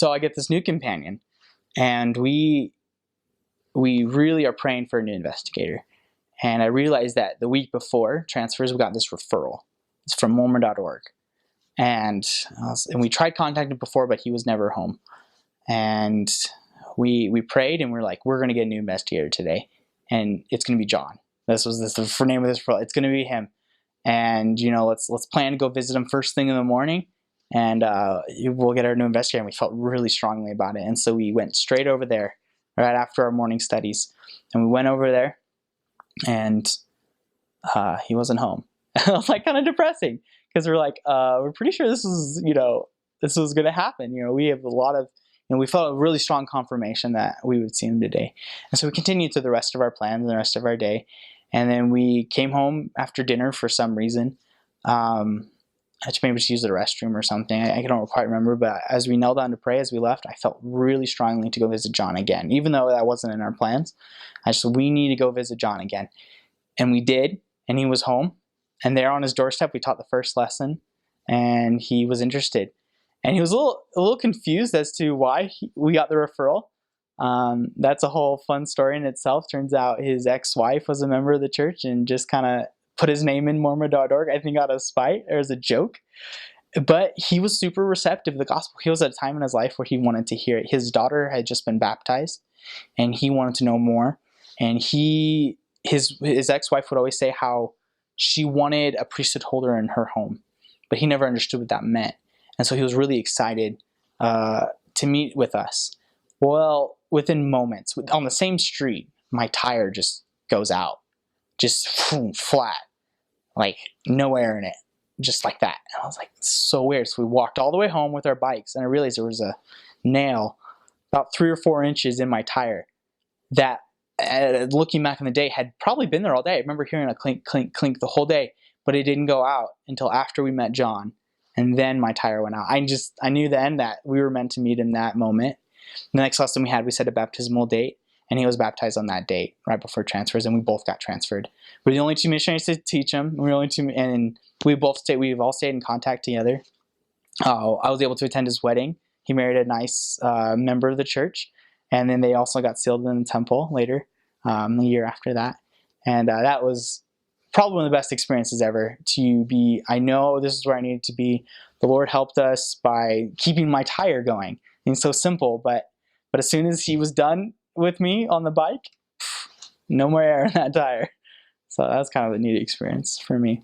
So I get this new companion, and we really are praying for a new investigator. And I realized that the week before transfers, we got this referral. It's from Mormon.org. And we tried contacting him before, but he was never home. And we prayed, and we're like, we're going to get a new investigator today. And it's going to be John. This was the name of this referral. It's going to be him. And, let's plan to go visit him first thing in the morning. And we'll get our new investigator. And we felt really strongly about it. And so we went straight over there right after our morning studies. And we went over there, and he wasn't home. It was like kind of depressing, because we're like, we're pretty sure this was going to happen. We have a lot of, we felt a really strong confirmation that we would see him today. And so we continued through the rest of our plans and the rest of our day. And then we came home after dinner for some reason. I just maybe just used the restroom or something. I don't quite remember. But as we knelt down to pray, as we left, I felt really strongly to go visit John again, even though that wasn't in our plans. I just said, we need to go visit John again. And we did. And he was home. And there on his doorstep, we taught the first lesson. And he was interested. And he was a little confused as to why we got the referral. That's a whole fun story in itself. Turns out his ex-wife was a member of the church and just kind of put his name in Mormon.org, I think out of spite or as a joke. But he was super receptive to the gospel. He was at a time in his life where he wanted to hear it. His daughter had just been baptized, and he wanted to know more. And his ex-wife would always say how she wanted a priesthood holder in her home, but he never understood what that meant. And so he was really excited to meet with us. Well, within moments, on the same street, my tire just goes out, just flat, like no air in it, just like that. And I was like, so weird. So we walked all the way home with our bikes, and I realized there was a nail about 3 or 4 inches in my tire that, looking back in the day, had probably been there all day. I remember hearing a clink, clink, clink the whole day, but it didn't go out until after we met John. And then my tire went out. I knew then that we were meant to meet in that moment. The next lesson we said a baptismal date, and he was baptized on that date right before transfers, and we both got transferred. We're the only 2 missionaries to teach him. We're the only 2, and we've all stayed in contact together. I was able to attend his wedding. He married a nice member of the church, and then they also got sealed in the temple later, a year after that. And that was probably one of the best experiences ever to be. I know this is where I needed to be. The Lord helped us by keeping my tire going. It's so simple, but as soon as he was done with me on the bike, no more air in that tire. So that was kind of a neat experience for me.